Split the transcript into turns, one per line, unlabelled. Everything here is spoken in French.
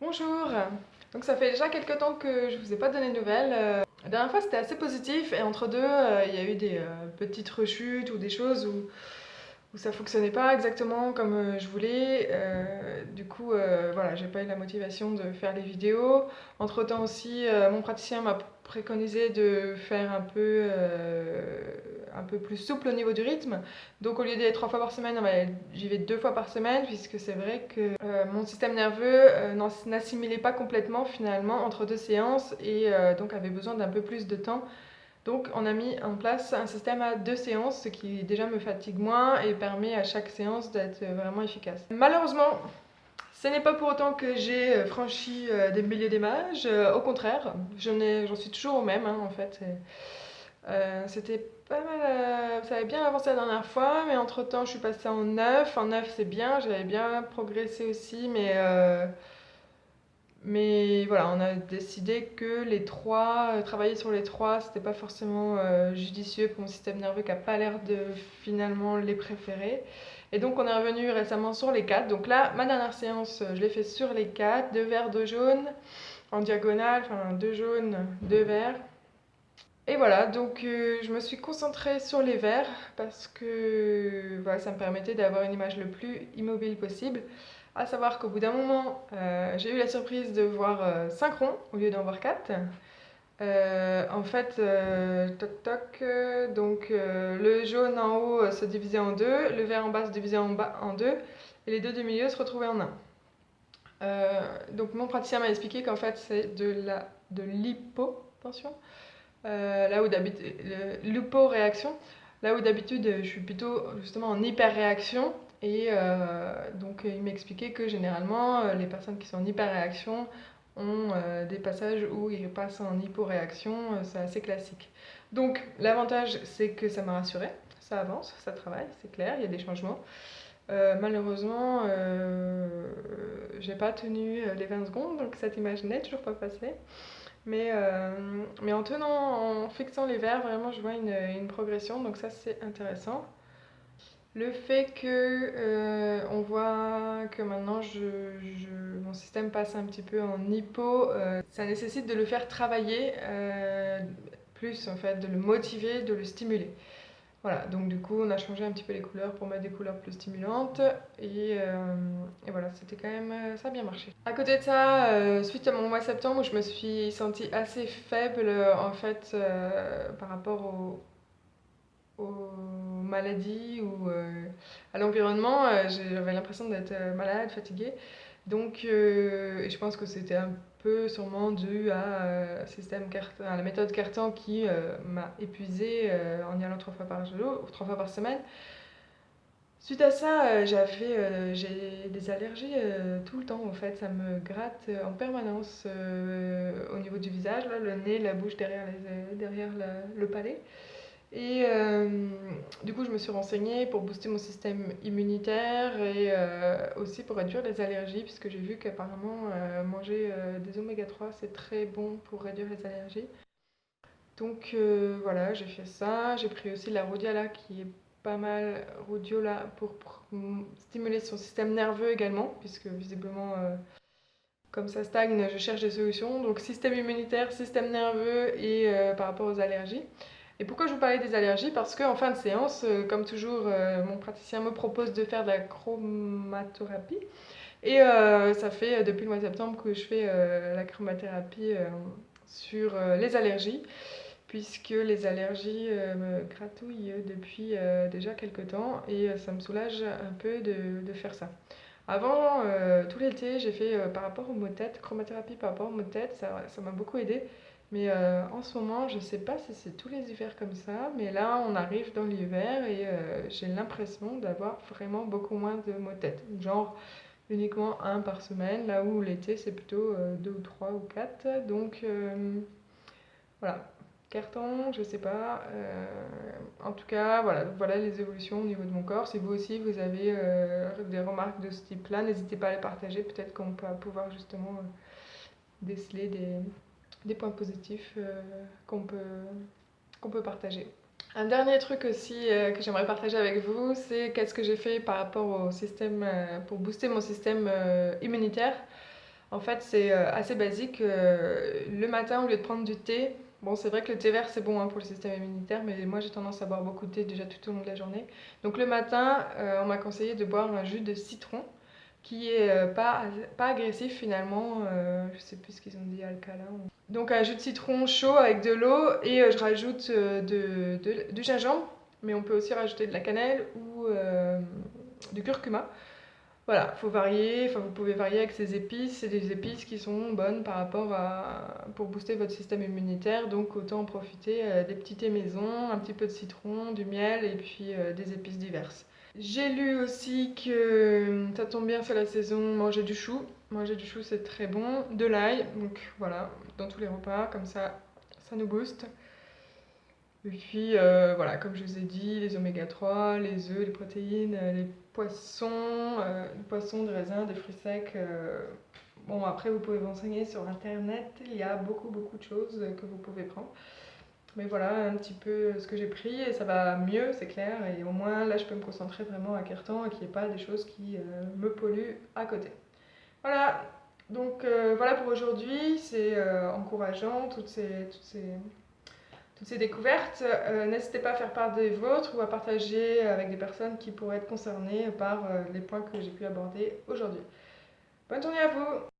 Bonjour! Donc ça fait déjà quelques temps que je vous ai pas donné de nouvelles. La dernière fois c'était assez positif et entre deux il y a eu des petites rechutes ou des choses où ça fonctionnait pas exactement comme je voulais. Du coup voilà, j'ai pas eu la motivation de faire les vidéos. Entre temps aussi mon praticien m'a préconisé de faire un peu plus souple au niveau du rythme. Donc au lieu d'y aller 3 fois par semaine, j'y vais 2 fois par semaine puisque c'est vrai que mon système nerveux n'assimilait pas complètement finalement entre deux séances et donc avait besoin d'un peu plus de temps. Donc on a mis en place un système à 2 séances, ce qui déjà me fatigue moins et permet à chaque séance d'être vraiment efficace. Malheureusement, ce n'est pas pour autant que j'ai franchi des milliers d'images, au contraire, j'en suis toujours au même en fait. C'était pas mal, ça avait bien avancé la dernière fois, mais entre temps je suis passée en 9. En 9 c'est bien, j'avais bien progressé aussi, mais voilà, on a décidé que les trois, travailler sur les trois, c'était pas forcément judicieux pour mon système nerveux qui a pas l'air de finalement les préférer. Et donc on est revenu récemment sur les 4. Donc là, ma dernière séance, je l'ai fait sur les 4, 2 verts, 2 jaunes, en diagonale, enfin 2 jaunes, 2 verts. Et voilà, donc je me suis concentrée sur les verts parce que voilà, ça me permettait d'avoir une image le plus immobile possible. À savoir qu'au bout d'un moment, j'ai eu la surprise de voir 5 ronds au lieu d'en voir 4. En fait, toc toc, donc le jaune en haut se divisait en deux, le vert en bas se divisait en bas en deux, et les deux du milieu se retrouvaient en un. Donc mon praticien m'a expliqué qu'en fait c'est de l'hypotension. Là où d'habitude, l'hyporéaction, là où d'habitude je suis plutôt justement en hyperréaction. Et donc il m'expliquait que généralement les personnes qui sont en hyperréaction ont des passages où ils passent en hyporéaction, c'est assez classique. Donc l'avantage c'est que ça m'a rassurée, ça avance, ça travaille, c'est clair, il y a des changements. Malheureusement, j'ai pas tenu les 20 secondes, donc cette image n'est toujours pas passée. Mais en tenant, en fixant les verres, vraiment je vois une progression, donc ça c'est intéressant. Le fait que on voit que maintenant mon système passe un petit peu en hypo, ça nécessite de le faire travailler plus en fait, de le motiver, de le stimuler. Voilà, donc du coup on a changé un petit peu les couleurs pour mettre des couleurs plus stimulantes et voilà, c'était quand même, ça a bien marché. À côté de ça, suite à mon mois de septembre où je me suis sentie assez faible en fait par rapport aux maladies ou à l'environnement, j'avais l'impression d'être malade, fatiguée. Donc je pense que c'était un peu sûrement dû à la méthode Cartan qui m'a épuisée en y allant 3 fois par semaine. Suite à ça, j'ai des allergies tout le temps en fait, ça me gratte en permanence au niveau du visage, là, le nez, la bouche, derrière le palais. Et du coup, je me suis renseignée pour booster mon système immunitaire et aussi pour réduire les allergies, puisque j'ai vu qu'apparemment manger des oméga 3 c'est très bon pour réduire les allergies. Donc voilà, j'ai fait ça. J'ai pris aussi la rhodiola qui est pas mal, rhodiola pour stimuler son système nerveux également, puisque visiblement, comme ça stagne, je cherche des solutions. Donc système immunitaire, système nerveux et par rapport aux allergies. Et pourquoi je vous parlais des allergies? Parce qu'en fin de séance, comme toujours, mon praticien me propose de faire de la chromatothérapie. Et ça fait depuis le mois de septembre que je fais la chromatothérapie sur les allergies, puisque les allergies me gratouillent depuis déjà quelques temps et ça me soulage un peu de faire ça. Avant, tout l'été, j'ai fait par rapport aux maux de tête, chromothérapie par rapport aux maux de tête, ça m'a beaucoup aidé. Mais en ce moment, je sais pas si c'est tous les hivers comme ça, mais là, on arrive dans l'hiver et j'ai l'impression d'avoir vraiment beaucoup moins de maux de tête. Genre uniquement un par semaine, là où l'été, c'est plutôt deux ou trois ou quatre. Donc voilà, carton, je sais pas. En tout cas, voilà les évolutions au niveau de mon corps. Si vous aussi vous avez des remarques de ce type-là, n'hésitez pas à les partager. Peut-être qu'on peut pouvoir justement déceler des points positifs qu'on peut partager. Un dernier truc aussi que j'aimerais partager avec vous, c'est qu'est-ce que j'ai fait par rapport au système pour booster mon système immunitaire. En fait, c'est assez basique. Le matin, au lieu de prendre du thé, bon, c'est vrai que le thé vert, c'est bon hein, pour le système immunitaire, mais moi, j'ai tendance à boire beaucoup de thé déjà tout au long de la journée. Donc le matin, on m'a conseillé de boire un jus de citron qui est pas agressif finalement. Je sais plus ce qu'ils ont dit, alcalin. Donc un jus de citron chaud avec de l'eau et je rajoute du gingembre, mais on peut aussi rajouter de la cannelle ou du curcuma. Voilà, faut varier, enfin vous pouvez varier avec ces épices, c'est des épices qui sont bonnes par rapport pour booster votre système immunitaire, donc autant en profiter des petits thés maison, un petit peu de citron, du miel et puis des épices diverses. J'ai lu aussi que ça tombe bien, c'est la saison, manger du chou. Manger du chou c'est très bon, de l'ail, donc voilà, dans tous les repas, comme ça nous booste. Et puis voilà, comme je vous ai dit, les oméga 3, les œufs, les protéines, les poissons, des raisins, des fruits secs. Bon, après, vous pouvez vous renseigner sur internet, il y a beaucoup de choses que vous pouvez prendre. Mais voilà un petit peu ce que j'ai pris et ça va mieux, c'est clair. Et au moins, là, je peux me concentrer vraiment à Cartan et qu'il n'y ait pas des choses qui me polluent à côté. Voilà, donc voilà pour aujourd'hui. C'est encourageant, toutes ces découvertes. N'hésitez pas à faire part des vôtres ou à partager avec des personnes qui pourraient être concernées par les points que j'ai pu aborder aujourd'hui. Bonne journée à vous!